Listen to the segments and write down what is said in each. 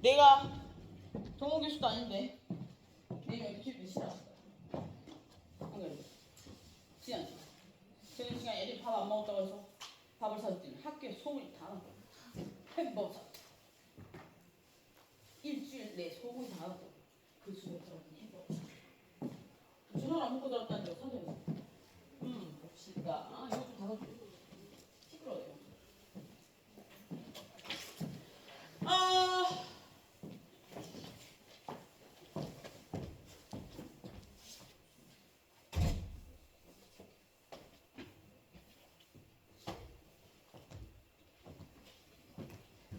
내가 동호 교수도 아닌데 내가 이렇게 기분이 싫어. 안 그래? 지난 저녁 시간에 애들이 밥 안 먹었다고 해서 밥을 사줬더니 학교에 소문이 다 난 거야. 햄버거 사. 일주일 내 소문이 다 났고 그 집에 들어간 햄버거 사. 저녁 안 먹고 들었다는데 선생님. 봅시다. 이거 좀 닫아줘. 시끄러워요.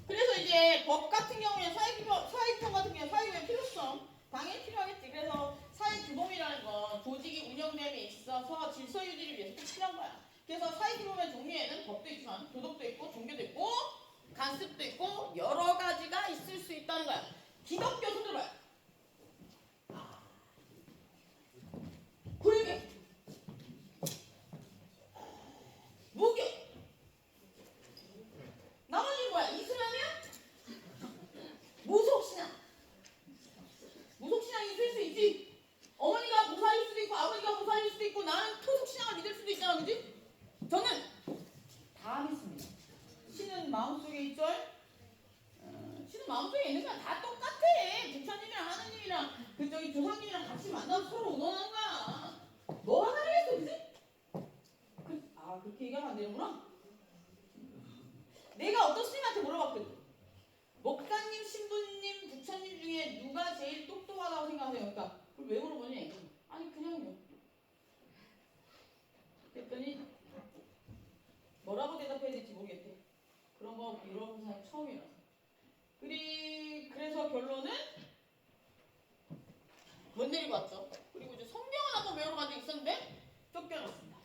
그래서 이제 법 같은 경우에 사회규범 같은 경우에 사회규범의 필요성 당연히 필요하겠지. 그래서 사회규범이라는 건 조직이 운영됨에 있어서 질서 유지를 위해서 꼭 필요한 거야. 그래서 사회규범의 종류에는 법도 있지만 도덕도 있고 종교도 있고 간습도 있고 여러 가지가 있을 수 있다는 거야. 기독교 손 들어봐요. 불교, 무교, 나머지는 뭐야? 이슬람이야? 무속신앙. 무속신앙이 있을 수 있지. 어머니가 보살일 수도 있고 아버지가 보살일 수도 있고 나는 토속신앙을 믿을 수도 있잖아. 그지? 저는 다 믿습니다. 신은 마음속에 있죠? 신은 마음속에 있는 거야. 다 똑같아. 부처님이랑 하느님이랑 저기 조상님이랑 같이 만나서 서로 의논하는 거야. 뭐 하나 했어. 그지? 그렇게 얘기하면 안 되는구나. 내가 어떤 스님한테 물어봤거든. 목사님, 신부님, 부처님 중에 누가 제일 똑똑하다고 생각하세요? 그러니까 그걸 왜 물어보니? 아니 그냥요. 그랬더니 뭐라고 대답해야 될지 모르겠대. 그런 거 물어본 사람 처음이라서. 그래서 결론은 못 내리고 왔죠. 그리고 이제 성경을 한번 외우러 간 적이 있었는데 쫓겨났습니다.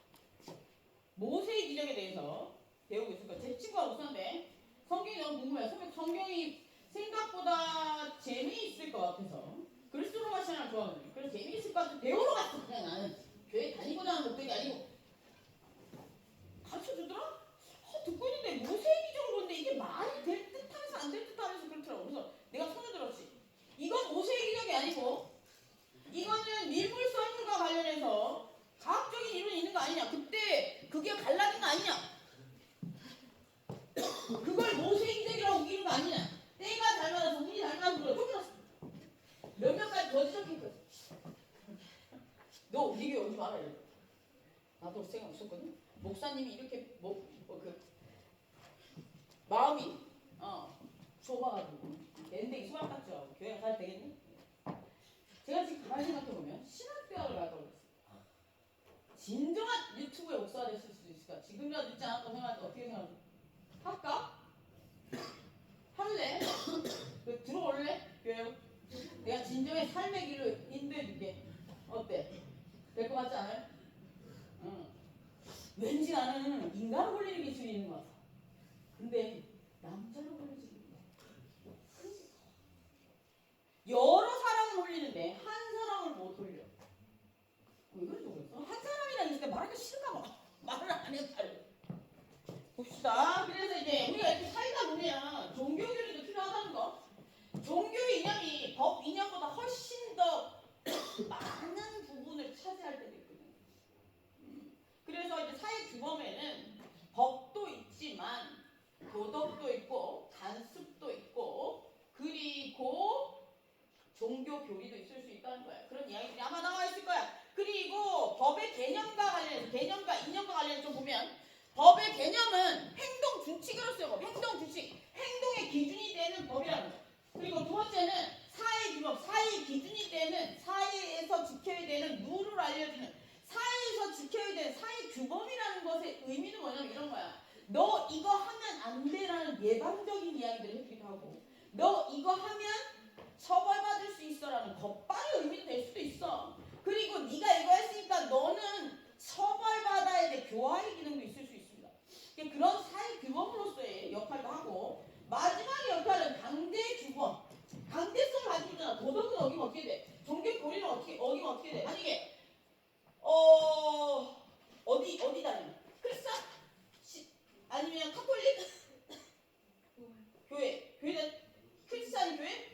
모세의 기적에 대해서 배우고 있으니까 제 친구가 웃었는데 성경이 너무 궁금해요. 성경이 생각보다 재미있을 것 같아서 글쓰로만 시간을 좋아하거든요. 그래서 재미있을 것 같아서 배우러 갔어. 그냥 나는 교회 다니고자 하는 목적이 아니고 가르쳐주더라? 듣고 있는데 모세의 기적을 보는데 이게 말이 될 듯하면서 안 될 듯하면서 그렇더라고. 그래서 내가 손을 들었지. 이건 모세의 기적이 아니고 이거는 밀물 썰물과 관련해서 과학적인 이론이 있는 거 아니냐. 그때 그게 갈라진 거 아니냐. 그걸 모세의 기적이라고 우기는 거 아니냐. 때가 잘 맞아서 운이 잘 맞아서 그래. 쫓겨났어. 몇몇까지 더 지적했거든. 너 우리 교회 오지 마라. 나도 생각 없었거든. 목사님이 이렇게 마음이 좁아가지고 낸데기 수학 같죠. 교회가 잘 되겠니? 제가 지금 가만히 생각해보면 신학대학을 갈 걸 그랬어요. 진정한 유튜브의 목사가 됐을 수도 있을까? 지금이라도 늦지 않았다고 생각하는데 어떻게 생각하지? 할까? 할래? 들어올래? 교회? 내가 진정의 삶의 길로 인도해줄게. 어때? 될 것 같지 않아요? 응. 왠지 나는 인간을 홀리는 기술이 있는 것 같아. 근데 남자를 홀리지. 여러 사람을 홀리는데 한 사람을 못 홀려. 왜 그런지 모르겠어. 한 사람이랑 있을 때 말하기 싫은가 봐. 말을 안 해도 잘. 봅시다. 그래서 이제 우리가 이렇게 살다 보면 종교교리도 필요하다는 거. 종교 이념이 법 이념보다 훨씬 더 많은 부분을 차지할 때도 있거든요. 그래서 이제 사회 규범에는 법도 있지만 도덕도 있고 간습도 있고 그리고 종교 교리도 있을 수 있다는 거예요. 그런 이야기들이 아마 나와 있을 거야. 그리고 법의 개념과 관련해서 개념과 이념과 관련해서 좀 보면 법의 개념은 행동 준칙으로 쓰고 행동 준칙, 행동의 기준이 되는 법이라는 거예요. 그리고 두 번째는 사회 규범, 사회의 기준이 되는 사회에서 지켜야 되는 룰을 알려주는 사회에서 지켜야 되는 사회 규범이라는 것의 의미는 뭐냐면 이런 거야. 너 이거 하면 안 돼라는 예방적인 이야기들을 해주기도 하고 너 이거 하면 처벌받을 수 있어라는 겁박의 의미도 될 수도 있어. 그리고 네가 이거 했으니까 너는 처벌받아야 돼. 교화의 기능도 있을 수 있습니다. 그런 사회 규범으로서의 역할도 하고 마지막의 역할은 강제 규범. 강제성을 가지고 있잖아. 도덕은 어기면 어떻게 돼? 종교 교리는 어기면 어떻게 돼? 만약에 어디 다니는? 크리스찬? 아니면 카톨릭? 교회 크리스찬이 교회?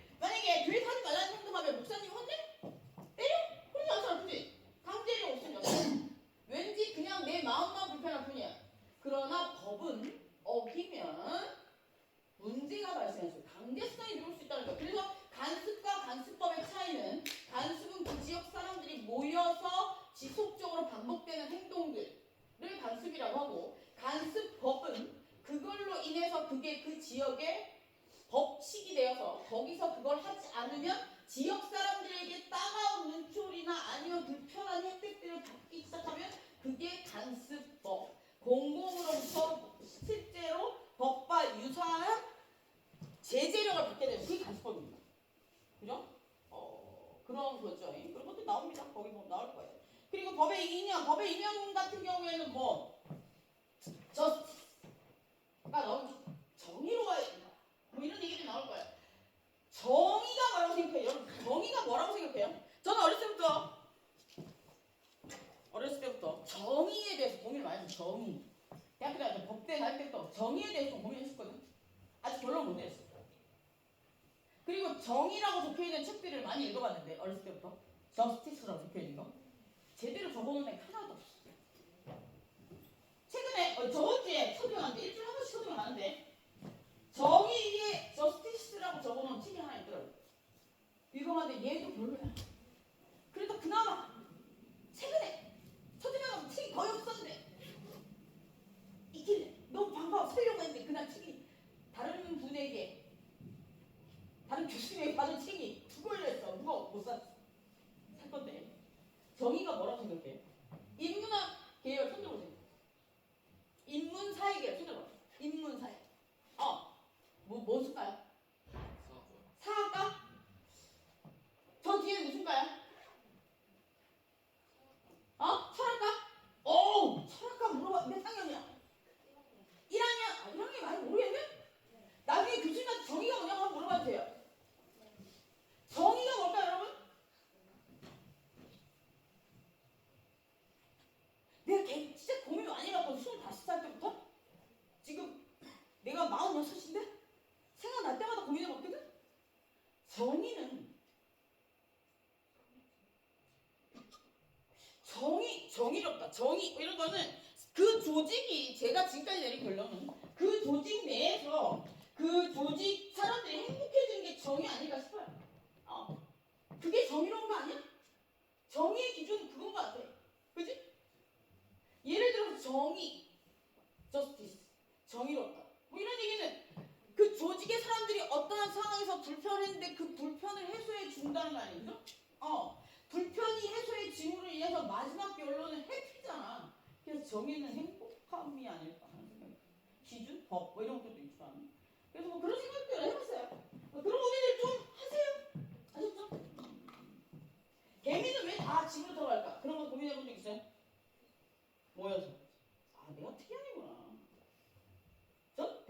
거기서 그걸 하지 않으면 지역 사람들에게 따가운 눈초리나 아니면 불편한 혜택들을 받기 시작하면 그게 간습법. 공공으로부터 실제로 법과 유사한 제재력을 받게 되는 그게 간습법입니다. 그죠? 그런 거죠. 그런 것도 나옵니다. 거기 보면 나올 거예요. 그리고 법의 이념 같은 경우에는 뭐 저스티스가 나오고 정의로워야 된다. 뭐 이런 얘기들이 나올 거예요. 정의가 뭐라고 생각해요? 여러분 정의가 뭐라고 생각해요? 저는 어렸을 때부터 정의에 대해서 고민을 많이 했어요. 정의. 대학교 다닐 때 법대 다닐 때부터 정의에 대해서 고민했었거든. 아직 결론 못 내렸어요. 그리고 정의라고 적혀있는 책들을 많이 읽어봤는데 어렸을 때부터 저스티스라고 적혀있는 거 제대로 적어놓은 애 하나도 없어. 최근에 저번 주에 초등학교 일주일에 한 번씩 초등을 하는데 정의에 저스티스라고 적어놓은 책이 하나 있더라고요. 읽어봤는데 얘도 별로야. 그래도 그나마 최근에 초등학교 책이 거의 없었는데 있길래 너무 반가워 살려고 했는데 그날 책이 다른 분에게 다른 교수님에게 받은 책이 두 권이었어. 누가 못 샀어. 살 건데 정의가 뭐라고 생각해? 인문학 계열 손들어보세요. 인문사회 계열 손들어보세요. 인문사회. 뭐 쓸까요? 사학과? 저 뒤에 무슨 과야? 철학과? 철학과 물어봐. 몇 학년이야? 1학년? 1학년이 많이 모르겠네? 나중에 교수님한테 정의가 뭐냐고 한번 물어봐도 돼요. 정의가 뭘까요, 여러분? 내가 진짜 고민 많이 해봤거든. 25살 때부터. 지금 내가 46인데 생각날 때마다 고민해봤거든? 정의롭다. 정의 이런 거는 그 조직이 제가 지금까지 내린 결론은 그 조직 내에서 그 조직 사람들이 행복해지는 게 정의 아닐까 싶어요. 그게 정의로운 거 아니야? 정의의 기준은 그건 것 같아. 그지? 예를 들어서 정의, justice, 정의롭다. 뭐 이런 얘기는 그 조직의 사람들이 어떠한 상황에서 불편했는데 그 불편을 해소해 준다는 거 아니죠? 불편이 해소해짐으로 인해서 마지막 결론은 해피잖아. 그래서 정의는 행복함이 아닐까 하는 생각이. 기준, 법, 뭐 이런 것도 있지만. 그래서 뭐 그런 생각들을 해봤어요. 그런 고민을 좀 하세요. 아셨죠? 개미는 왜 다 집으로 들어갈까? 그런 거 고민해본 적 있어요? 모여서. 내가 특이하구나. 전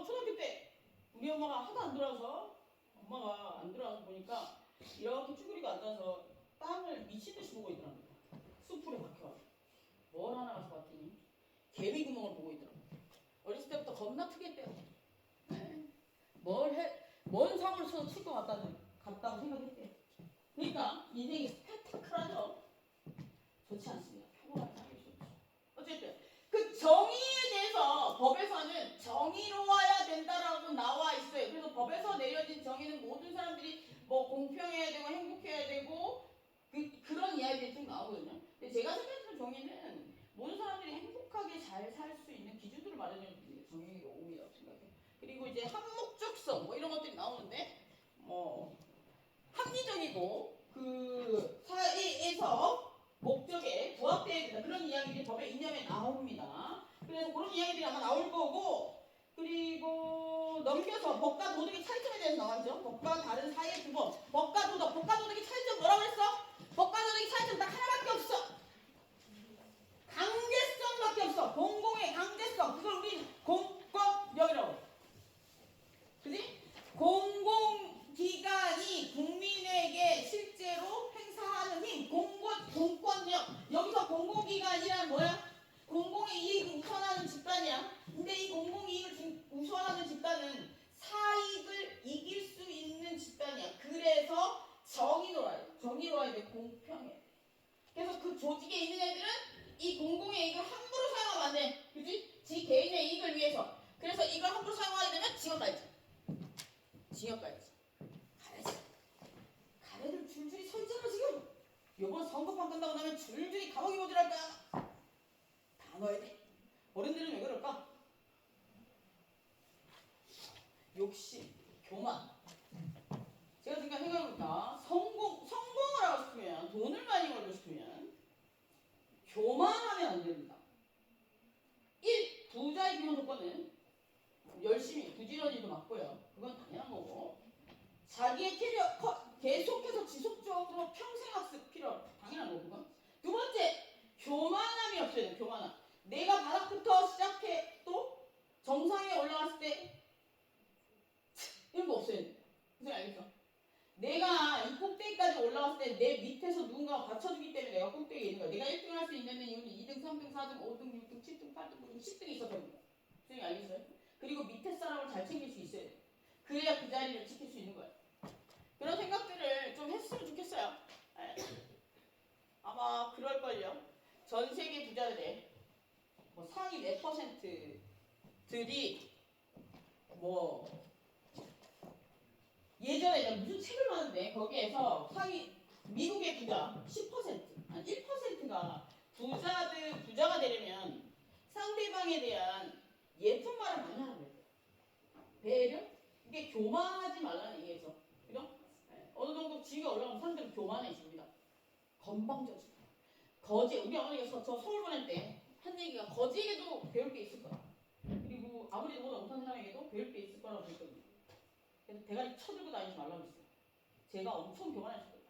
초등학교 때 우리 엄마가 하도 안 들어와서 엄마가 안 들어와서 보니까 이렇게 쭈그리고 앉아서 땅을 미친듯이 보고 있더랍니다. 숲풀에 박혀가지고. 뭘 하나 가서 봤더니 개미 구멍을 보고 있더라고요. 어렸을 때부터 겁나 특이했대요. 네. 뭔 상을 써서 칠 것 같다고 생각했대요. 그러니까 인생이 스펙타클하죠. 좋지 않습니다. 평범한 삶이 좋죠. 어쨌든 그 정의에 대해서 법에서는 정의로워야 된다라고 나와 있어요. 그래서 법에서 내려진 정의는 모든 사람들이 뭐 공평해야 되고 행복해야 되고 그런 이야기들이 좀 나오거든요. 근데 제가 생각하는 정의는 모든 사람들이 행복하게 잘 살 수 있는 기준들을 마련해 주는 게 정의로움이라고 생각해요. 그리고 이제 합목적성 뭐 이런 것들이 나오는데 뭐 합리적이고 그 사회에서 목적에 부합돼야 된다. 그런 이야기들이 법의 이념에 나옵니다. 그래서 그런 이야기들이 아마 나올 거고 그리고 넘겨서 법과 도덕의 차이점에 대해서 나왔죠. 법과 다른 사이의 구분. 법과 도덕의 차이점 뭐라고 했어? 법과 도덕의 차이점 딱 하나밖에 없어. 강제성밖에 없어. 공공의 강제성. 그걸 우린 공권력이라고. 그지? 공공기관이 국민에게 실제로 행사하는 힘, 공권력. 여기서 공공기관이란 뭐야? 공공의 이익을 우선하는 집단이야. 근데 이 공공이익을 우선하는 집단은 사익을 이길 수 있는 집단이야. 그래서 정의로워야 돼. 공평해. 그래서 그 조직에 있는 애들은 이 공공의 이익을 함부로 사용하면 안 돼. 그지? 지 개인의 이익을 위해서. 그래서 이걸 함부로 사용하게 되면 징역 가야지. 가야지. 갈 애들 줄줄이 서 있잖아 지금. 요번 선거판 끝나고 나면 줄줄이 감옥에 모질할 거야. 다 넣어야 돼. 어른들은 왜 그럴까? 욕심, 교만. 제가 지금 생각해보니까 성공을 하고 싶으면, 돈을 많이 벌고 싶으면 교만하면 안 됩니다. 1. 부자의 기본 조건은 열심히 부지런히도 맞고요. 그건 당연한 거고, 자기의 캐리어 계속해서 지속적으로 평생 학습 필요, 당연한 거고. 그건 두 번째, 교만함이 없어야 돼요. 교만함. 내가 바닥부터 시작해 또 정상에 올라갔을 때 이런 거 없어야 돼. 무슨 알겠어? 내가 이 꼭대기까지 올라갔을 때 내 밑에서 누군가가 받쳐주기 때문에 내가 꼭대기에 있는 거야. 내가 1등 할 수 있는 이유는 2등, 3등, 4등, 5등, 6등, 7등, 8등, 9등, 10등이 있었던 거야. 무슨 알겠어요? 그리고 밑에 사람을 잘 챙길 수 있어야 돼. 그래야 그 자리를 지킬 수 있는 거야. 그런 생각들을 좀 했으면 좋겠어요. 네. 아마 그럴걸요. 전 세계 부자들의 상위 몇 퍼센트들이 예전에 내가 무슨 책을 봤는데 거기에서 상위 미국의 부자 10%, 한 1%가 부자가 되려면 상대방에 대한 예쁜 말을 많이 하는 거예요. 배려? 이게 교만하지 말라는 얘기에서. 그죠? 네. 어느 정도 지위가 올라가면 사람들은 교만해집니다. 건방져지고. 우리 어머니가 저 서울 보낼 때 한 얘기가 거지에게도 배울 게 있을 거야. 그리고 아무리 너보다 못한 사람에게도 배울 게 있을 거라고 그랬거든요. 그래서 대가리 쳐들고 다니지 말라고 했어요. 제가 엄청 교만했어요.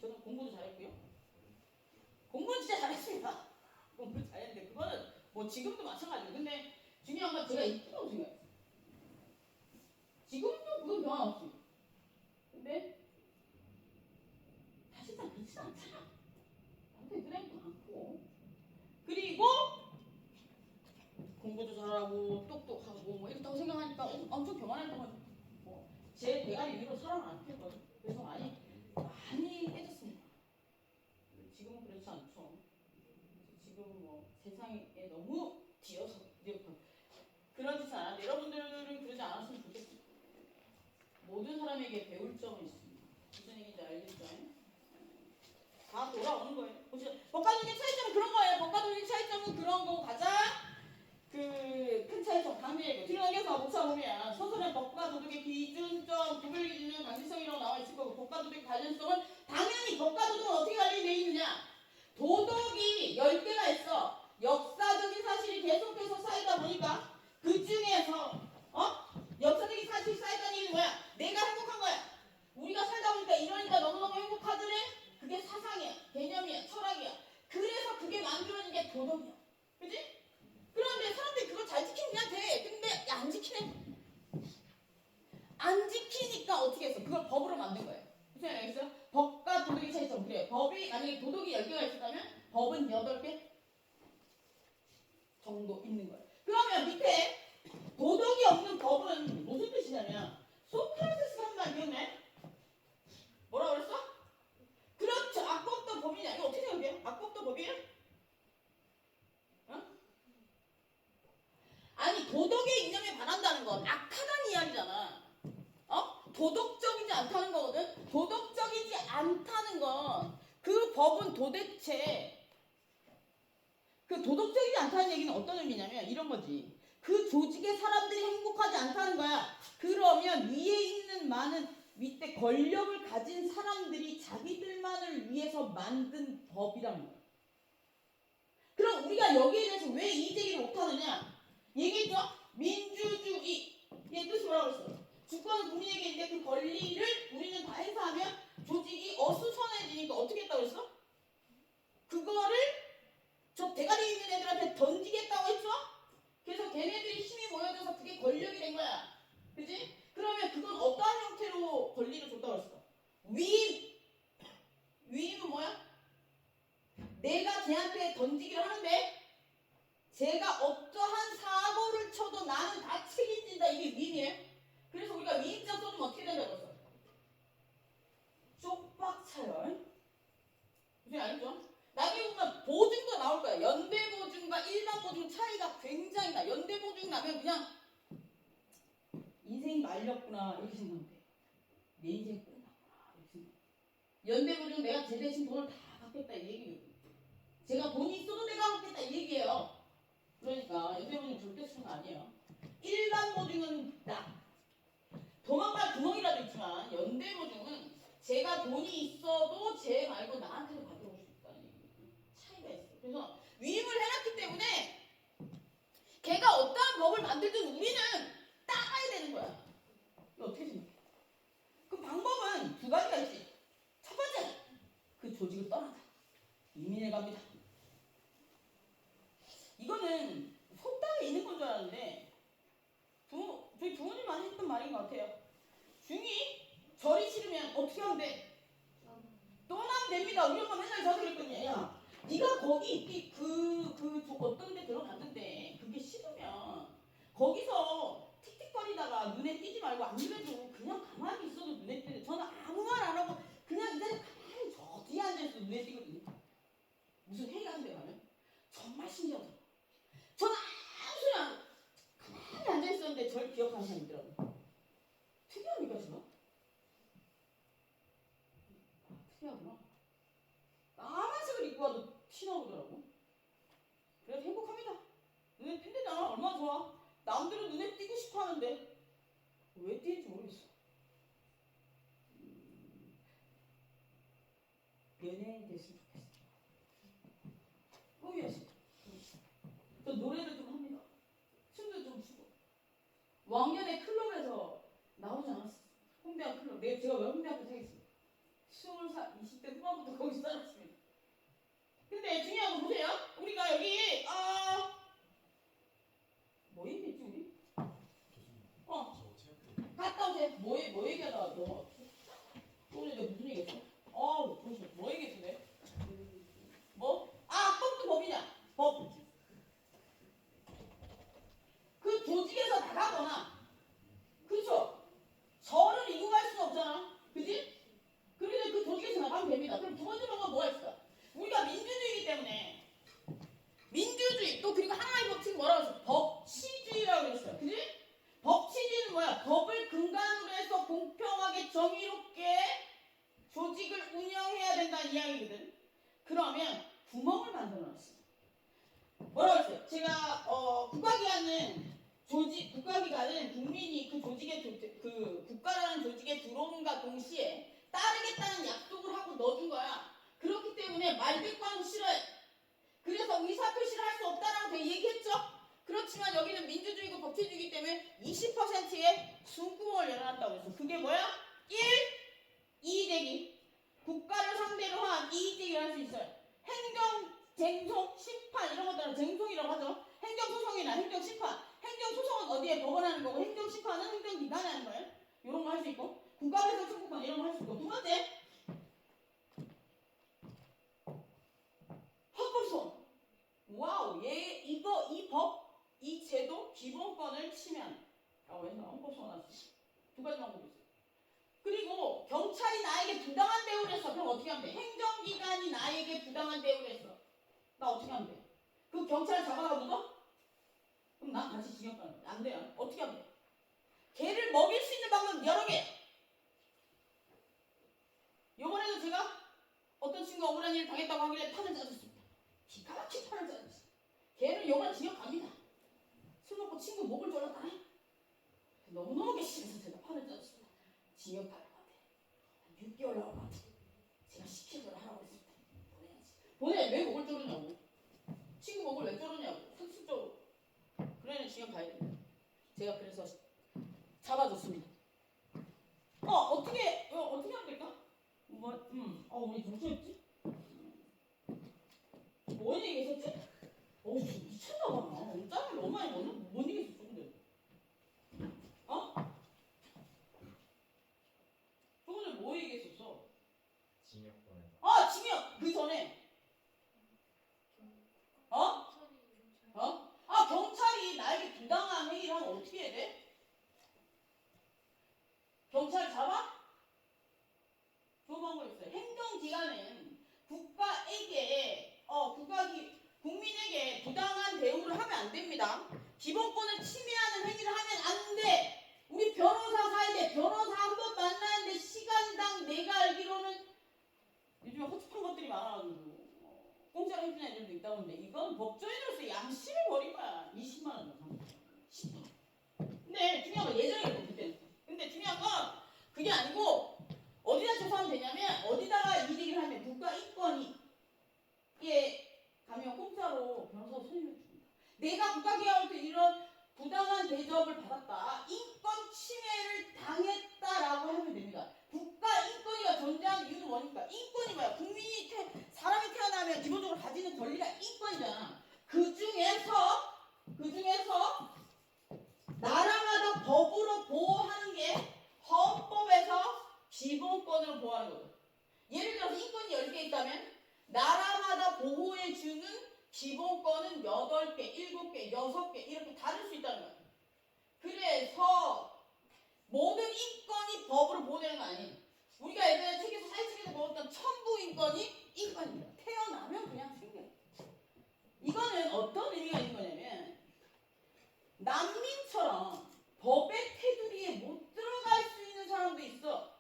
저는 공부도 잘했고요. 공부는 진짜 잘했습니다. 공부 잘했는데 그거는 지금도 마찬가지예요. 근데 중요한 건 제가 이쁘다고 생각해요. 지금도 그건 변화 없어요. 근데 사실상 그렇지 않잖아. 남들 그래도 많고. 그리고 공부도 잘하고 똑똑하고 이렇다고 생각하니까 엄청 교만했던 건 제 대가리 위로 사람을 안 폈거든요. 그래서 많이 깨졌습니다. 지금은 그렇지 않죠. 지금은 세상에 너무 뒤어서 그런 짓은 안 하는데 여러분들은 그러지 않았으면 좋겠어요. 모든 사람에게 배울 점은 있습니다. 무슨 얘기인지 알겠죠? 다 돌아오는 거예요. 법과적인 차이점은 그런 거예요. 법과적인 차이점은 그런 거고 가장 큰 차이점 강조해요. 뒤로 넘겨서 목차 보면 서술은 법과 도덕의 기준점, 구별 기준은 강제성이라고 나와 있을 거고 법과 도덕의 관련성은 당연히 법과 도덕은 어떻게 관련이 돼 있느냐? 도덕이 10개가 있어. 역사적인 사실이 계속해서 쌓이다 보니까 그 중에서 역사적인 사실이 쌓이다는 얘기는 뭐야? 내가 행복한 거야. 우리가 살다 보니까 이러니까 너무너무 행복하더래? 그게 사상이야, 개념이야, 철학이야. 그래서 그게 만들어진 게 도덕이야. 그치? 그런데 사람들이 그걸 잘 지키면 돼. 근데 안 지키네. 안 지키니까 어떻게 했어? 그걸 법으로 만든 거예요. 무슨 알겠어요? 법과 도덕의 차이점. 그래. 법이 만약에 도덕이 10개가 있었다면 법은 8개 정도 있는 거예요. 그러면 밑에 도덕이 없는 법은 무슨 뜻이냐면 소크라테스가 한 말 기억나요? 뭐라 그랬어? 그렇죠. 악법도 법이냐. 이거 어떻게 생각해요? 악법도 법이에요? 아니 도덕의 이념에 반한다는 건 악하다는 이야기잖아. 도덕적이지 않다는 거거든. 도덕적이지 않다는 건 그 법은 도대체 그 도덕적이지 않다는 얘기는 어떤 의미냐면 이런 거지. 그 조직의 사람들이 행복하지 않다는 거야. 그러면 위에 있는 많은 밑에 권력을 가진 사람들이 자기들만을 위해서 만든 법이란 거야. 그럼 우리가 여기에 대해서 왜 이의제기를 못하느냐? 얘기했죠? 민주주의. 얘 뜻이 뭐라고 했어? 주권은 국민에게 있는데 그 권리를 우리는 다 행사하면 조직이 어수선해지니까 어떻게 했다고 했어? 그거를 저 대가리 있는 애들한테 던지겠다고 했죠? 그래서 걔네들이 힘이 모여져서 그게 권력이 된 거야. 그지? 그러면 그건 어떠한 형태로 권리를 줬다고 했어? 위임. 위임은 뭐야? 내가 걔한테 던지기를 하는데 제가 어떠한 사고를 쳐도 나는 다 책임진다. 이게 위임이에요. 그래서 우리가 위임자 써주면 어떻게 된다고 했어? 쪽박차요. 무슨 알죠? 나중에 보면 보증도 나올 거야. 연대보증과 일반보증 차이가 굉장히 나. 연대보증 나면 그냥 인생이 말렸구나 이렇게 생각하면 돼. 내 인생 끝났구나 이렇게 생각하면 돼. 연대보증 내가 제 대신 돈을 다 받겠다 이 얘기예요. 제가 돈이 있어도 내가 받겠다 이 얘기예요. 그러니까 연대보증 절대 쓰는 거 아니에요. 일반보증은 나. 돈 뭐냐면 연대보증은 제가 돈이 있어도 제 말고 나한테도 받아올 수 있다는 얘기. 차이가 있어요. 그래서 위임을 해놨기 때문에 걔가 어떠한 법을 만들든 우리는 따라야 되는 거야. 이거 어떻게 생각해? 그 방법은 두 가지가 있지. 첫 번째, 그 조직을 떠나자. 이민해 갑니다. 이거는 속담에 있는 건 줄 알았는데 저희 부모님 많이 했던 말인 것 같아요. 중이 절이 싫으면 어떻게 하면 돼? 떠나면 됩니다. 우리 엄마 맨날 저한테 그랬거든요. 야, 네가 거기 어떤 데 들어갔는데 그게 싫으면 거기서 틱틱거리다가 눈에 띄지 말고 안 그래도 그냥 가만히 있어도 눈에 띄는데 저는 아무 말 안 하고 그냥 이 자리에 가만히 저 뒤에 앉아있어도 눈에 띄거든요. 무슨 회의가 한 데 가면 정말 신기하더라고요. 저는 아무 소리 안 가만히 앉아있었는데 저를 기억하는 사람이 있더라고요. 특이합니까 제가? 특이하구나. 까만색을 입고 와도 티나오더라고. 그래서 행복합니다. 눈에 띈대잖아. 얼마나 좋아. 남들은 눈에 띄고 싶어 하는데 왜 띄는지 모르겠어. 연예인 됐으면 좋겠어. 꿈이었어. 저 노래를 좀 합니다. 춤도 좀 추고. 왕년에 클럽에서 나오지 않았어. 홍대학 클럽. 제가 왜 홍대학교 사겠어요? 20대 후반부터 거기서 살았습니다. 근데 중요한 거 보세요. 우리가 여기 뭐 얘기했지 우리? 갔다 오세요. 뭐 얘기하다가 너 오늘 내가 무슨 얘기했어? 벌써 뭐 얘기했어 내? 뭐? 법도 법이냐? 법. 그 조직에서 나가거나, 그렇죠? 저를 이고 갈 수는 없잖아, 그지? 그런데 그 조직에서 나가면 됩니다. 그럼 두 번째 방법은 뭐가 있을까? 우리가 민주주의이기 때문에 민주주의 또 그리고 하나의 법칙은 뭐라고 했어? 법치주의라고 그랬어요, 그지? 법치주의는 뭐야? 법을 근간으로 해서 공평하게 정의롭게 조직을 운영해야 된다는 이야기거든. 그러면 구멍을 만들어놨어. 뭐라고 했어요? 제가 국가기관은 국민이 그 조직에 그 국가라는 조직에 들어오는가 동시에 따르겠다는 약속을 하고 넣어준 거야. 그렇기 때문에 말대꾸하는 거 싫어해. 그래서 의사표시를 할 수 없다라고 얘기했죠. 그렇지만 여기는 민주주의고 법치주의이기 때문에 20%의 숨구멍을 열어놨다고 했어. 그게 뭐야? 1. 이의제기. 국가를 상대로 한 이의제기를 할 수 있어요. 행정, 쟁송, 심판 이런 것들은 쟁송이라고 하죠. 행정소송이나 행정심판. 행정소송은 어디에 법원 하는 거고 행정심판은 행정기관이 하는 거예요. 이런 거 할 수 있고 국가배상 청구권 이런 거 할 수 있고. 두 번째, 헌법소원. 와우, 이 제도 기본권을 침해한다고 해서 헌법소원 할 수 있어요. 두 가지 방법이 있어요. 그리고 경찰이 나에게 부당한 대우를 했어. 그럼 어떻게 하면 돼? 행정기관이 나에게 부당한 대우를 했어. 나 어떻게 하면 돼? 그 경찰 잡아가 묻어? 그럼 난 같이 징역 가는 거야. 안 돼요. 어떻게 하면 돼? 걔를 먹일 수 있는 방법은 여러 개. 요번에도 제가 어떤 친구가 억울한 일을 당했다고 하길래 판을 짜줬습니다. 기가 막힌 판을 짜줬어요. 걔를 요번에 징역 갑니다. 술 먹고 친구 목을 졸랐다. 너무너무 싫어서 제가 판을 짜줬습니다. 징역 갈 것 같아. 6개월 나올 것 같아. 제가 시킨 대로 하라고 했습니다. 보내야지. 왜 목을 조르냐고. 친구 목을 왜 조르냐고. 상습적으로. 그래는 징역 가야 됩니다. 제가 그래서 잡아줬습니다. 어떻게 하면 될까? 우리 정신없지? 뭔 얘기 했었지? 미쳤나봐. 짬을 너무 많이 먹나? 뭔 얘기 했었어, 근데? 저번에 뭐 얘기했었어? 징역 보낸다. 징역! 그 전에 경찰이 나에게 부당한 행위를 하면 어떻게 해야 돼? 경찰 잡아? 좋은 방법이 있어요. 행정기관은 국민에게 부당한 대우를 하면 안 됩니다. 기본권을 침해하는 행위를 하면 안 돼. 우리 변호사 사야 돼. 변호사 한 번 만나는데 시간당 내가 알기로는 요즘에 허접한 것들이 많아가지고 공짜로 해주는 애들도 있다고 하는데 이건 법조인으로서 양심을 버린 거야. 20만 원 정도. 10분. 근데 중요한 건 예전에 그랬고 그때. 근데 중요한 건 그게 아니고 어디다 제소하면 되냐면 어디다가 이직을 하면 국가 인권위 에 가면 공짜로 변호사 선임해 줍니다. 내가 국가기관한테 이런 부당한 대접을 받았다, 인권 침해를 당했다라고 하면 됩니다. 국가 인권위가 존재하는 이유는 뭐니까? 인권이 뭐야? 사람이 태어나면 기본적으로 가지는 권리가 인권이잖아. 그 중에서 나라마다 법으로 보호하는 게 헌법에서 기본권으로 보호하는 거죠. 예를 들어서 인권이 10개 있다면 나라마다 보호해주는 기본권은 8개, 7개, 6개 이렇게 다를 수 있다는 거예요. 그래서 모든 인권이 법으로 보호되는 거 아니에요. 우리가 예전에 사회책에서 배웠던 천부 인권이 인권입니다. 태어나면 그냥 생겨요. 이거는 어떤 의미가 있는 거냐면 난민처럼 법의 테두리에 못 들어갈 수 있는 사람도 있어.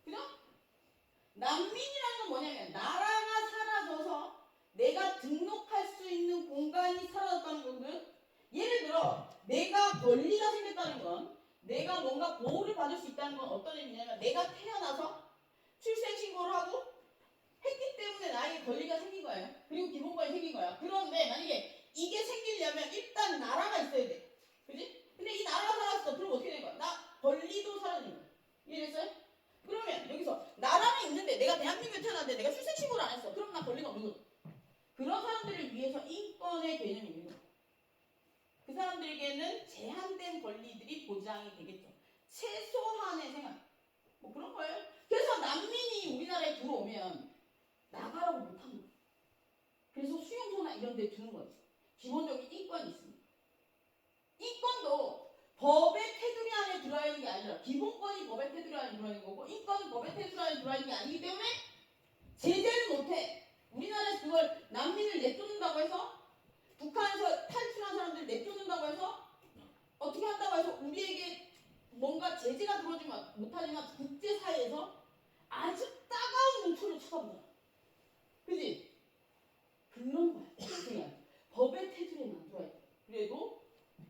그죠? 난민이라는 건 뭐냐면 나라가 사라져서 내가 등록할 수 있는 공간이 사라졌다는 거거든. 예를 들어 내가 권리가 생겼다는 건, 내가 뭔가 보호를 받을 수 있다는 건 어떤 의미냐면 내가 태어나서 출생신고를 하고 했기 때문에 나에게 권리가 생긴 거예요. 그리고 기본권이 생긴 거야. 그런데 만약에 이게 생기려면 일단 나라가 있어야 돼. 그지? 근데 이 나라가 사라졌어. 그럼 어떻게 된 거야? 나 권리도 사라진 거야. 이해됐어요? 그러면 여기서 나라는 있는데 내가 대한민국에 태어났는데 내가 출생신고를 안 했어. 그럼 나 권리가 없는 거죠. 그런 사람들을 위해서 인권의 개념이 있는 거죠. 그 사람들에게는 제한된 권리들이 보장이 되겠죠. 최소한의 생각. 뭐 그런 거예요. 그래서 난민이 우리나라에 들어오면 나가라고 못하는 거예요. 그래서 수용소나 이런 데 두는 거예요. 기본적인 인권이 있습니다. 인권도 법의 테두리 안에 들어야 하는 게 아니라 기본권이 법의 테두리 안에 들어야 하는 거고 인권은 법의 테두리 안에 들어야 하는 게 아니기 때문에 제재를 못해. 우리나라에서 그걸 난민을 내쫓는다고 해서 북한에서 탈출한 사람들 내쫓는다고 해서 어떻게 한다고 해서 우리에게 뭔가 제재가 들어오지만 못하지만 국제사회에서 아주 따가운 눈초리로 쳐다보잖아. 그지? 그런 거야. 그냥 법의 테두리에만 들어야 돼. 그래도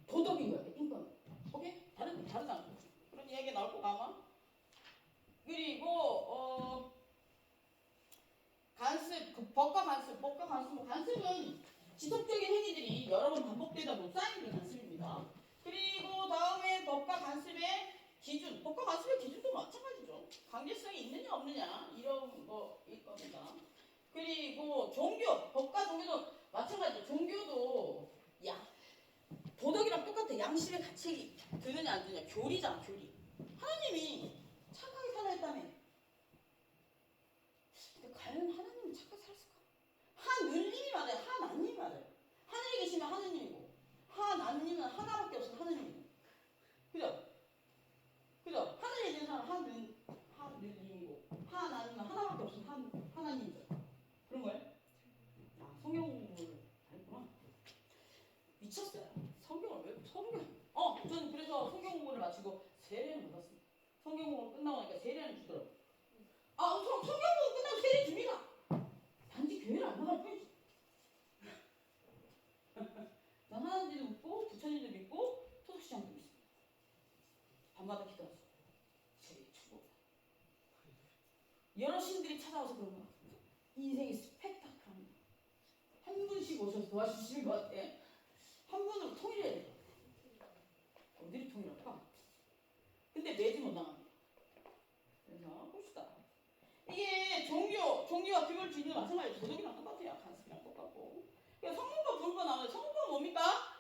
도덕인 거야. 인권. 오케이? 다르잖아. 그런 이야기 나올 거가 아마. 그리고 간습, 법과 간습, 간습은 지속적인 행위들이 여러 번 반복되다 보면 쌓이는 게 간습입니다. 그리고 다음에 법과 간습의 기준, 법과 간습의 기준도 마찬가지죠. 강제성이 있느냐 없느냐 이런 거일 겁니다. 그리고 종교, 법과 종교도 마찬가지죠. 종교도 도덕이랑 똑같아. 양심의 가책이 드느냐 안 드느냐. 교리잖아, 교리. 하나님이 착하게 살라 했다며. 근데 과연 하나님은 착하게 살았을까? 하늘님이 맞아요. 하나님이 맞아요. 하늘에 계시면 하느님이고 하나님은 하나밖에 없으면 하느님이고. 그죠? 하늘에 있는 사람은 하느님이고 하나님은 하나밖에 없으면 하나님이죠. 그런 거예요? 성경 공부를 잘했구나. 미쳤어요. 저는 그래서 성경 공부를 마치고 세례를 받았습니다. 성경 공부 끝나고 나니까 세례를 주더라고요. 성경 공부 끝나고 세례 줍니다. 단지 교회를 안 나갈 뿐이지. 난 하나님도 믿고 부처님도 믿고 토속시장도 믿습니다. 밤마다 기도하죠. 세례 주고 여러 신들이 찾아와서 그런 거야. 인생이 스펙타클합니다. 한 분씩 오셔서 도와주시는 것 같아. 한 분으로 통일해야 돼. 어디를 통일할까? 근데 매주 못 나갑니다. 그래서 봅시다. 이게 종교와 그걸 주는 마찬가지로 도덕이랑 똑같아요. 간섭이랑 똑같고. 그러니까 성문과 불과 나오는데 성문은 뭡니까?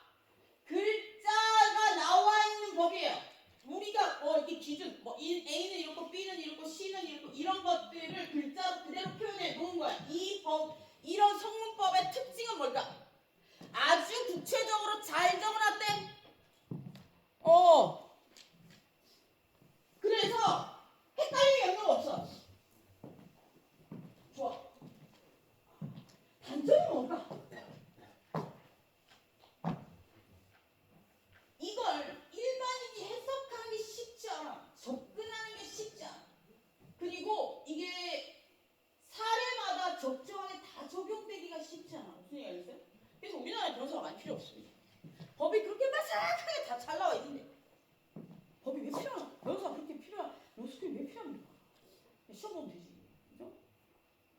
글자가 나와 있는 법이에요. 우리가 이렇게 기준, A는 이렇고 B는 이렇고 C는 이렇고 이런 것들을 글자로 그대로 표현해 놓은 거야. 이런 성문법의 특징은 뭘까? 아주 구체적으로 잘 적어놨대. 그래서 헷갈림이 영역 없어. 좋아. 단점이 뭘까? 이걸 일반인이 해석하는 게 쉽지 않아. 접근하는 게 쉽지 않아. 그리고 이게 사례마다 적정하게 다 적용되기가 쉽지 않아. 무슨 얘기 알겠어요? 그래서 우리나라에 변호사가 많이 필요 없습니다. 법이 그렇게 마삭하게 다 잘 나와 있는데 법이 왜 필요하나? 변호사가 그렇게 시험 보면 되지. 그죠?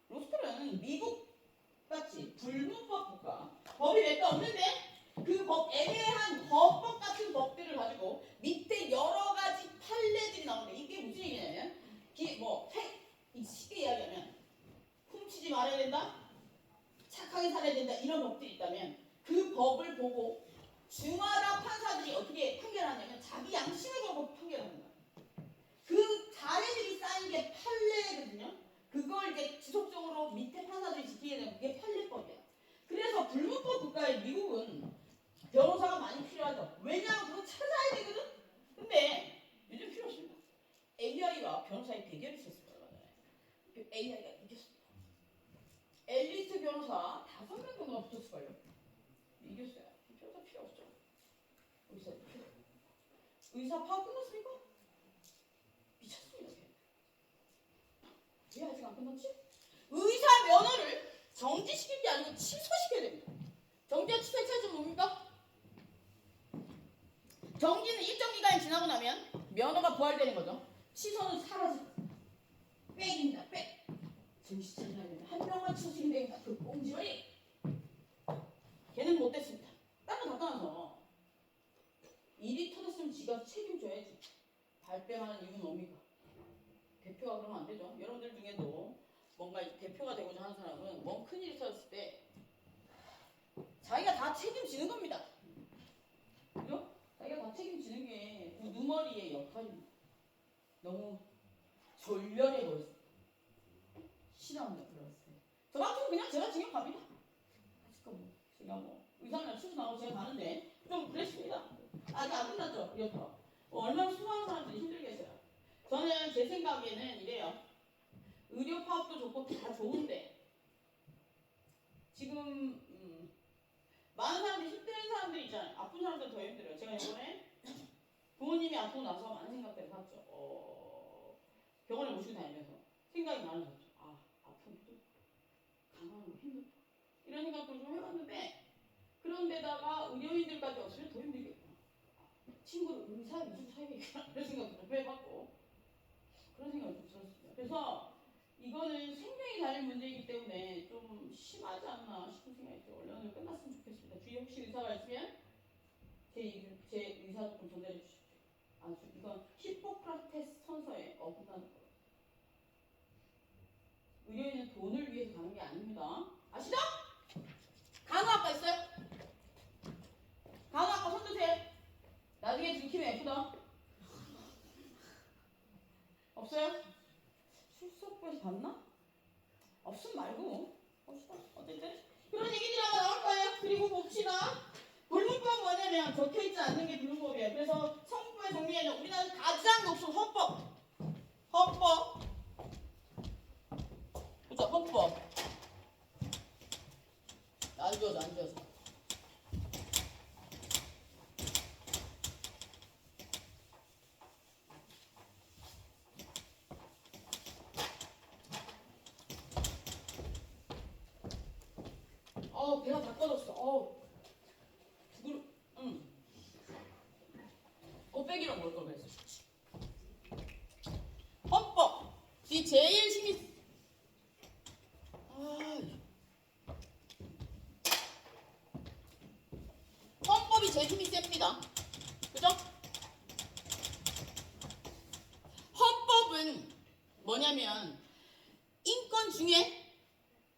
로스쿨은 미국 같이 불문법 국가. 법이 몇 개 없는데 그 법, 애매한 법법 같은 법들을 가지고 밑에 여러 가지 판례들이 나오는데 이게 무슨 얘기냐면 쉽게 이야기하면 훔치지 말아야 된다, 착하게 살아야 된다 이런 법들이 있다면 그 법을 보고 주마다 판사들이 어떻게 판결하냐면 자기 양심을 걸고 판결하는 거야. 그 사례들이 쌓인 게 판례거든요. 그걸 이제 지속적으로 밑에 판사들이 지키게 되는 그게 판례법이야. 그래서 불문법 국가의 미국은 변호사가 많이 필요하죠. 왜냐하면 그거 찾아야 되거든. 근데 요즘 필요 없습니다. AI와 변호사의 대결이 있었을 거예요. 그 AI가 이겼습니다. 엘리트 변호사 5명 정도가 붙었을걸요. 이겼어요. 변호사 필요 없죠. 의사 파악 끝났습니까? 미쳤습니다. 왜 아직 안 끝났지? 의사 면허를 정지시킬 게 아니고 취소시켜야 됩니다. 정지와 취소의 차이점은 뭡니까? 정지는 일정 기간이 지나고 나면 면허가 부활되는 거죠. 취소는 사라집니다. 빽입니다. 빽. 정신 차려야 됩니다. 한 명만 취소시키면 됩니다. 그 꽁지머리. 걔는 못됐습니다. 딴 거 다 떠나서 일이 터졌으면 지가 책임져야지. 발뺌하는 이유는 뭡니까? 대표가 그러면 안 되죠. 여러분들 중에도 뭔가 대표가 되고자 하는 사람은 뭔 큰일이 터졌을 때 자기가 다 책임지는 겁니다. 그죠? 자기가 다 책임지는 게 우두머리의 역할입니다. 너무 졸렬해 보였어요. 싫어합니다. 그랬을 때. 저 같으면 그냥 제가 징역갑니다. 제가 의사면 수술 나오고 제가 가는데 좀 그랬습니다. 아직 안 끝났죠? 이렇다. 얼마나 수많은 사람들이 힘들겠어요. 저는 제 생각에는 이래요. 의료 파업도 좋고 다 좋은데 지금 많은 사람들이 힘든 사람들이 있잖아요. 아픈 사람들 더 힘들어요. 제가 이번에 부모님이 아프고 나서 많은 생각들을 했죠. 병원에 모시고 다니면서 생각이 많아졌죠. 아프면 또 강하고 힘들다. 이런 생각들을 좀 해봤는데 그런데다가 의료인들까지 없으면 더 힘들겠구나. 친구를 의사 무슨 사이겠구나. 이런 생각도 좀 해봤고 그런 생각이 좀 들었습니다. 그래서 이거는 생명이 달린 문제이기 때문에 좀 심하지 않나 싶은 생각이 들어요. 원래는 끝났으면 좋겠습니다. 주위에 혹시 의사가 있으면 제 의사 좀 전달해 주십시오. 아주 이건 히포크라테스 선서에 어긋나는 거예요. 의료인은 돈을 위해서 가는 게 아닙니다. 아시죠? 간호학과 있어요? 간호학과 손 드세요. 나중에 들키면 F다. 없어요? 출석부에서 봤나? 없음 말고 봅시다. 어쨌든 그런 얘기들이 아마 나올 거예요. 그리고 봅시다. 불문법 뭐냐면 적혀있지 않는 게 불문법이에요. 그래서 성법의 정리에는 우리나라 가장 높은 헌법. 그죠? 헌법. 안 지워져. 배가 다 꺼졌어. 빼기로 먹을 걸 그랬어. 헌법. 이 제일 힘이 헌법이 제일 힘이 셉니다. 그죠? 헌법은 뭐냐면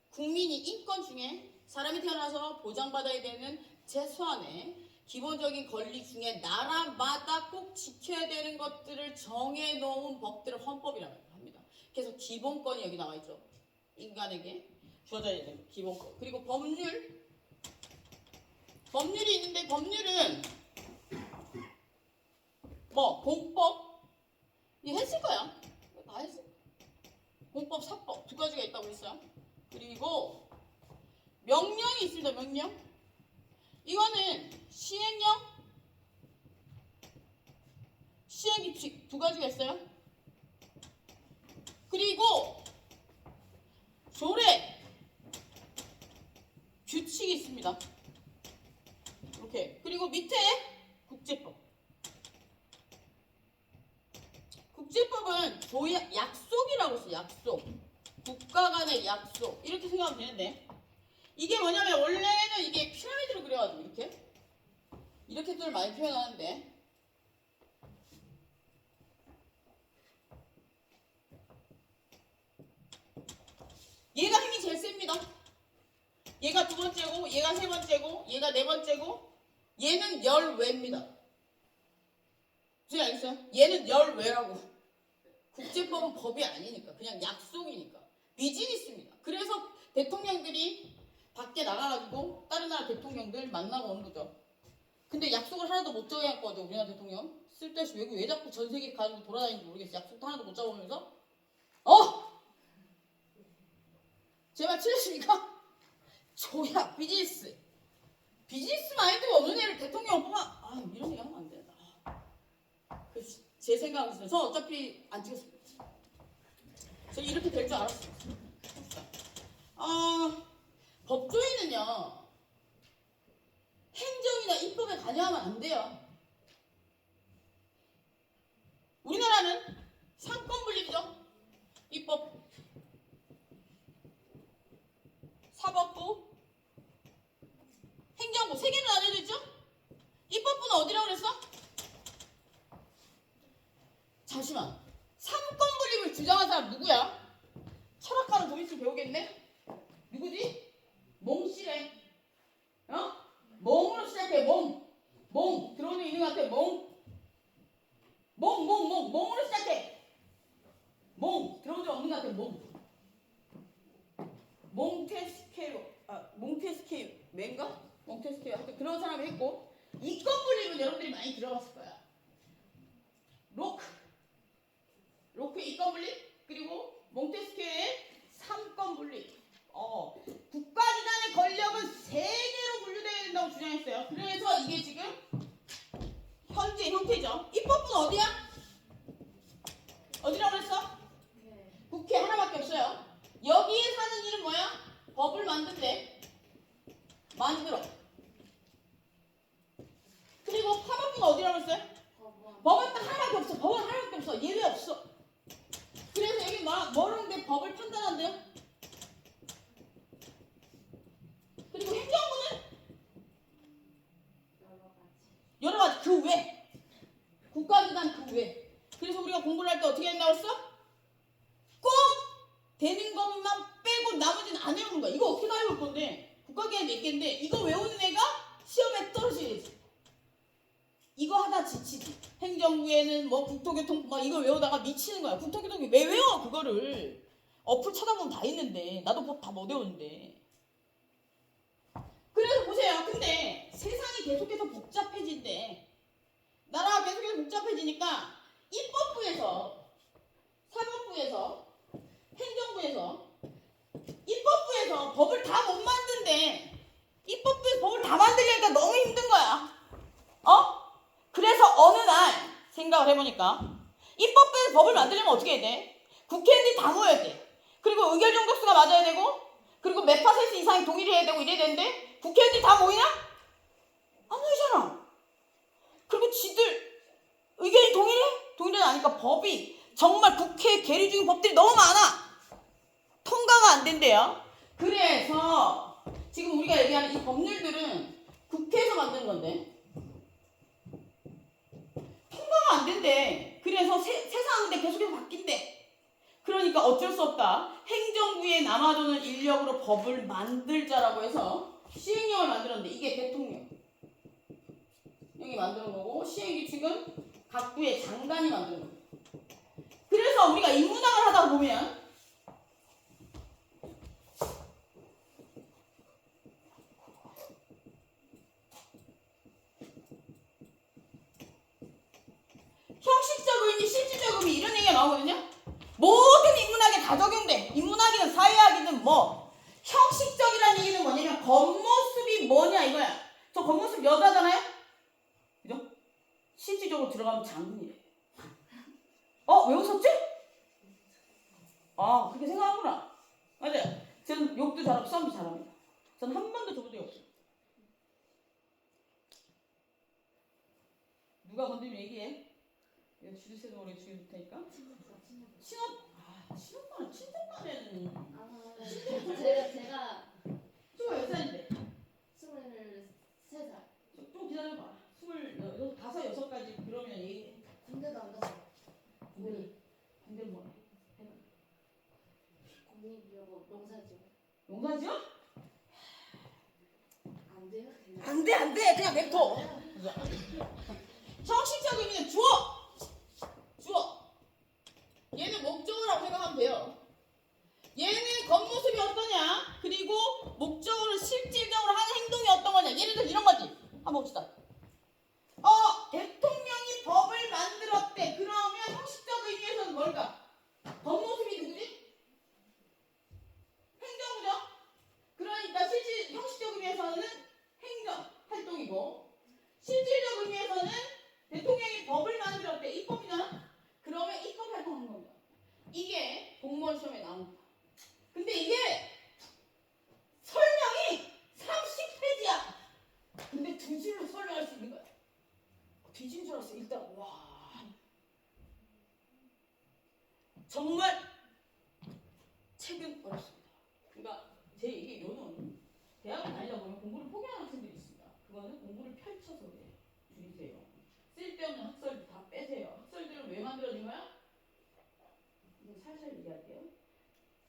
국민이 인권 중에 사람이 태어나서 보장받아야 되는 최소한의 기본적인 권리 중에 나라마다 꼭 지켜야 되는 것들을 정해놓은 법들을 헌법이라고 합니다. 그래서 기본권이 여기 나와 있죠. 인간에게 주어져야 되는 기본권. 그리고 법률이 있는데 법률은 공법 이거 했을 거야. 다 했을 거야. 공법, 사법 두 가지가 있다고 했어요. 그리고 명령이 있습니다. 명령. 이거는 시행규칙 두 가지가 있어요. 그리고 조례, 규칙이 있습니다. 이렇게. 그리고 밑에 국제법. 국제법은 약속은 약속이라고 했어. 약속. 국가 간의 약속. 이렇게 생각하면 되는데 이게 뭐냐면 원래는 이게 피라미드로 그려가지고 이렇게들 많이 표현하는데 얘가 힘이 제일 셉니다. 얘가 두 번째고 얘가 세 번째고 얘가 네 번째고 얘는 열외입니다. 무슨 알겠어요? 얘는 열외라고. 국제법은 법이 아니니까 그냥 약속이니까 비즈니스입니다. 그래서 대통령들이 밖에 나가가지고 다른 나라 대통령들 만나고 오는 거죠. 근데 약속을 하나도 못 정해갖고 우리나라 대통령 쓸데없이 외국 왜 자꾸 전 세계 가지고 돌아다니는지 모르겠어. 약속도 하나도 못 잡으면서 제 말 틀렸습니까? 조약 비즈니스 마인드가 없는 애를 대통령 뽑아 이런 얘기 하면 안 된다. 제 생각은 있어요. 저 어차피 안 찍었습니다. 저 이렇게 될 줄 알았어요. 법조인은요 행정이나 입법에 관여하면 안 돼요. 우리나라는 상권 분립이죠. 입법, 사법부, 행정부 세 개는 나뉘어져 있죠. 입법부는 어디라고 그랬어? 잠시만. 상권 분립을 주장한 사람 누구야? 철학가는 좀 있으면 배우겠네? 누구지? 몽씨래. 몽으로 시작해. 몽. 들어오는 있는 것 같아. 몽으로 시작해. 몽. 들어온 적 없는 것 같아. 몽테스케인가? 몽테스케이. 하여튼 그런 사람이 있고 이권 분립은 여러분들이 많이 들어봤을 거야. 로크의 이권 분립 그리고 몽테스케이의 3권 분립. 국가기관의 권력은 3개로 분류되어야 된다고 주장했어요. 그래서 이게 지금 현재 형태죠. 입법부는 어디야? 어디라고 그랬어? 국회 하나밖에 없어요. 여기에 사는 일은 뭐야? 법을 만들어. 그리고 사법부가 어디라고 했어요? 법은 딱 하나밖에 없어. 법은 하나밖에 없어. 예외 없어. 그래서 여기 뭐라는데 법을 판단한대요. 그리고 행정부는 여러 가지 그 외. 국가기관 그 외. 그래서 우리가 공부를 할 때 어떻게 한다고 했어? 꼭 되는 것만 빼고 나머지는 안 외우는 거야. 이거 어떻게 다 외울 건데? 국가기관이 몇 개인데 이거 외우는 애가 시험에 떨어지지. 이거 하다 지치지. 행정부에는 뭐 국토교통 막 이걸 외우다가 미치는 거야. 국토교통이 왜 외워 그거를. 어플 찾아보면 다 있는데 나도 법 다 못 외우는데. 그래서 보세요. 근데 세상이 계속해서 복잡해진대. 나라가 계속해서 복잡해지니까 입법부에서, 사법부에서, 행정부에서, 입법부에서 법을 다 못 만든대. 입법부에서 법을 다 만들려니까 너무 힘든 거야. 그래서 어느 날 생각을 해보니까 입법부에서 법을 만들려면 어떻게 해야 돼? 국회의원들이 다 모여야 돼. 그리고 의결 정족수가 맞아야 되고 그리고 몇 퍼센트 이상이 동의를 해야 되고 이래야 되는데 국회의원들이 다 모이나? 안 모이잖아. 그리고 지들 의견이 동일해? 동일은 아니까 법이 정말 국회에 계류 중인 법들이 너무 많아. 통과가 안 된대요. 그래서 지금 우리가 얘기하는 이 법률들은 국회에서 만든 건데 통과가 안 된대. 그래서 세상은 근데 계속해서 바뀐대. 그러니까 어쩔 수 없다. 행정부에 남아도는 인력으로 법을 만들자라고 해서 시행령을 만들었는데 이게 대통령이 만드는 거고 시행규칙은 각 부의 장관이 만드는 거고. 그래서 우리가 인문학을 하다 보면 형식적 의미, 실질적 의미 이런 얘기가 나오거든요. 모든 인문학에 다 적용돼. 인문학이든 사회학이든 뭐 형식적이라는 얘기는 뭐냐면 겉모습이 뭐냐 이거야. 저 겉모습 여자잖아요. 그죠? 실질적으로 들어가면 장군이래. 왜 웃었지? 그렇게 생각하구나. 맞아요. 저는 욕도 잘하고 싸움도 잘합니다. 저는 한 번도 져본 적이 없어요. 누가 건드리면 얘기해. 주세도 모르게 지을 테니까. 친오빠. 친오빠는 친정간에는 제가 친구가 몇 살인데? 23살. 좀 기다려봐. 25, 6까지 그러면 얘기. 군대도 안 갔어. 반대로 뭐해? 공익이라고 농사지어. 농사지어? 안 돼요? 안 돼. 그냥 냅둬. 형식적 의미는 주어. 얘는 목적어라고 생각하면 돼요. 얘는 겉모습이 어떠냐? 그리고 목적어를 실질적으로 하는 행동이 어떤 거냐? 예를 들어 이런 거지. 한번 봅시다. 대통령이 법을 만들었대. 그러면 형식적 의미에서는 뭘까? 겉모습이 누구지? 행정부죠? 그러니까 형식적 의미에서는 행정 활동이고, 실질적 의미에서는 대통령이 법을 만들었대. 입법이잖아? 그러면 입법 활동하는 겁니다. 이게 공무원 시험에 나옵니다. 근데 이게 설명이 30페이지야. 근데 2줄로 설명할 수 있는 거야. 뒤진 줄 알았어. 일단 와, 정말 책은 어렵습니다. 그러니까 제 얘기로는 대학을 다니다 보면 공부를 포기하는 학생들이 있습니다. 그거는 공부를 펼쳐서 그래요. 줄이세요. 쓸데없는 학설들 다 빼세요. 학설들은 왜 만들어진 거야? 이거 살살 얘기할게요.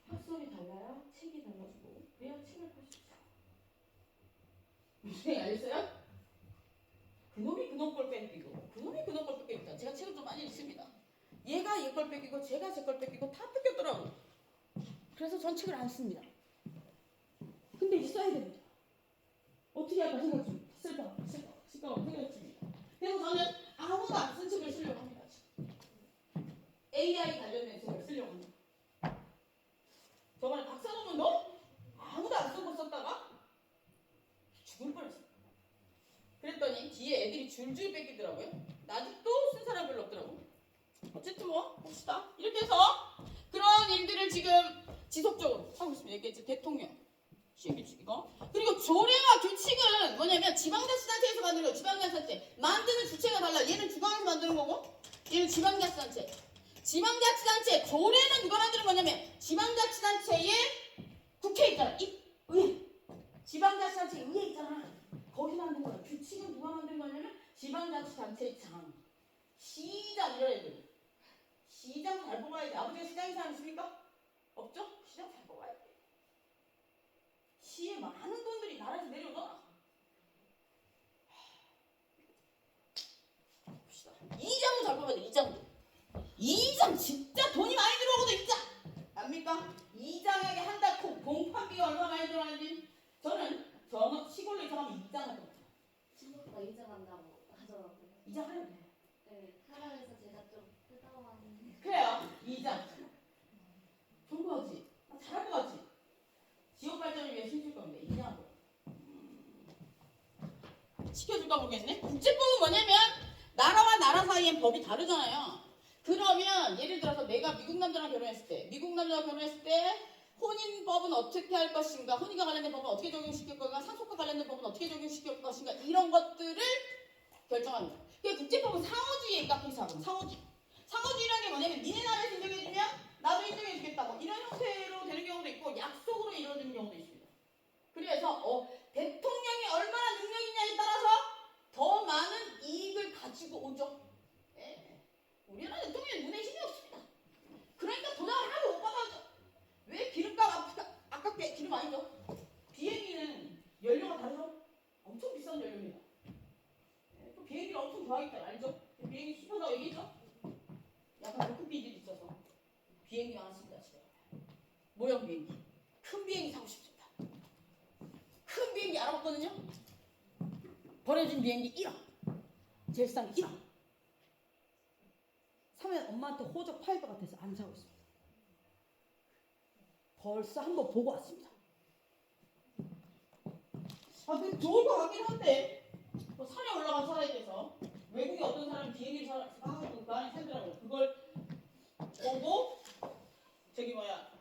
학설이 달라야 책이 달라지고, 그래야 책을 팔 수 있어요. 무슨 얘기 알겠어요? 그놈이 그놈 걸 뺏기고, 그놈이 그놈 걸 뺏기니까 제가 책을 좀 많이 읽습니다. 얘가 얘 걸 뺏기고, 제가 제 걸 뺏기고 다 뺏겼더라고. 그래서 전 책을 안 씁니다. 근데 이제 써야 됩니다. 어떻게 할까 생각 중. 쓸까 생각 중입니다. 그래서 저는 아무도 안 쓴 책을 쓰려고 합니다. AI 관련된 책을 쓰려고 합니다. 저번에 박사 논문도 아무도 안 쓰고 썼다가 죽을 뻔했어요. 그랬더니 뒤에 애들이 줄줄 뺏기더라고요. 아직도 쓴 사람 별로 없더라고. 어쨌든 뭐 봅시다. 이렇게 해서 그런 일들을 지금 지속적으로 하고 있습니다. 이게 이제 대통령 시행규칙이고, 그리고 조례와 규칙은 뭐냐면 지방자치단체에서 만드는 거예요. 지방자치단체 만드는 주체가 달라. 얘는 중앙에서 만드는 거고, 얘는 지방자치단체. 지방자치단체 조례는 누가 만드는 거냐면 지방자치단체의 국회 있잖아. 의회. 지방자치단체 의회 있잖아. 거기 만든 거야. 규칙은 누가 만든 거냐면 지방자치단체의 장, 시장 이런 애들. 시장 잘 뽑아야지. 아버지가 시장인 사람 있습니까? 없죠? 시장 잘 뽑아야 돼. 시에 많은 돈들이 나라에서 내려오잖아. 봅시다. 이장도 잘 뽑아야 돼. 이장 진짜 돈이 많이 들어오거든. 이장 압니까? 이장에게 한 달 공판비가 얼마 많이 들어가는지. 저는 시골로 이사가면 이장할 겁니다. 친오빠 이장한다고 하더라고요. 이장하려고 해. 네, 사람에서 제가 좀 뜨거워하는데. 그래요. 이장 좋은 거 같지? 잘할 거 같지? 지역 발전을 위해 힘줄 겁니다. 이장하고 시켜줄까 모르겠네. 국제법은 뭐냐면 나라와 나라 사이엔 법이 다르잖아요. 그러면 예를 들어서 내가 미국 남자랑 결혼했을 때 혼인법은 어떻게 할 것인가, 혼인과 관련된 법은 어떻게 적용시킬 것인가, 상속과 관련된 법은 어떻게 적용시킬 것인가, 이런 것들을 결정합니다. 그 국제법은 상호주의에 깎인 사람, 상호주의라는 게 뭐냐면 니네 나라에서 인정해주면 나도 인정해주겠다, 뭐 이런 형태로 되는 경우도 있고 약속으로 이루어지는 경우도 있습니다. 그래서 대통령이 얼마나 능력 있냐에 따라서 더 많은 이익을 가지고 오죠. 우리나라 대통령이 눈에 힘이 없습니다. 그러니까 도장을 하나도 못 받아줘. 왜 기름값 아깝게 기름 아니죠? 비행기는 연료가 다르죠? 엄청 비싼 연료입니다. 또 비행기를 엄청 좋아하겠다 알죠? 비행기 슈퍼다고 얘기했죠? 약간 로크비들이 있어서 비행기 많습니다. 집에 모형 비행기, 큰 비행기 사고 싶습니다. 큰 비행기 알아봤거든요. 버려진 비행기 1억, 제일 싼 1억. 사면 엄마한테 호적 파일 것 같아서 안 사고 있습니다. 벌써 한번 보고 왔습니다. 근데 좋을 것 같긴 한데 뭐 산에 올라가 살아야 돼서 외국에 어떤 사람이 비행기를 사가지고 그 안에 살더라고요. 그걸 보고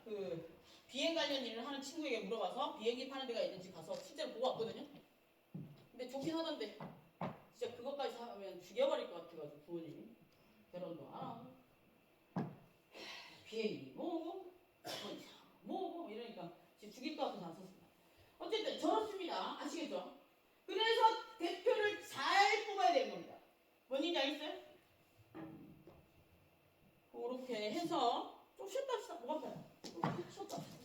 그 비행 관련 일을 하는 친구에게 물어봐서 비행기 파는 데가 있는지 가서 실제로 보고 왔거든요. 근데 좋긴 하던데 진짜 그것까지 사면 죽여버릴 것 같아가지고 부모님이 결혼도 안 하고 비행기 이러니까 지금 죽일 것 같아서 안 썼습니다. 어쨌든 저렇습니다. 아시겠죠? 그래서 대표를 잘 뽑아야 되는 겁니다. 뭔지 알겠어요? 그렇게 해서 좀 쉬었다 뭐가 아파요? 좀 쉬었다.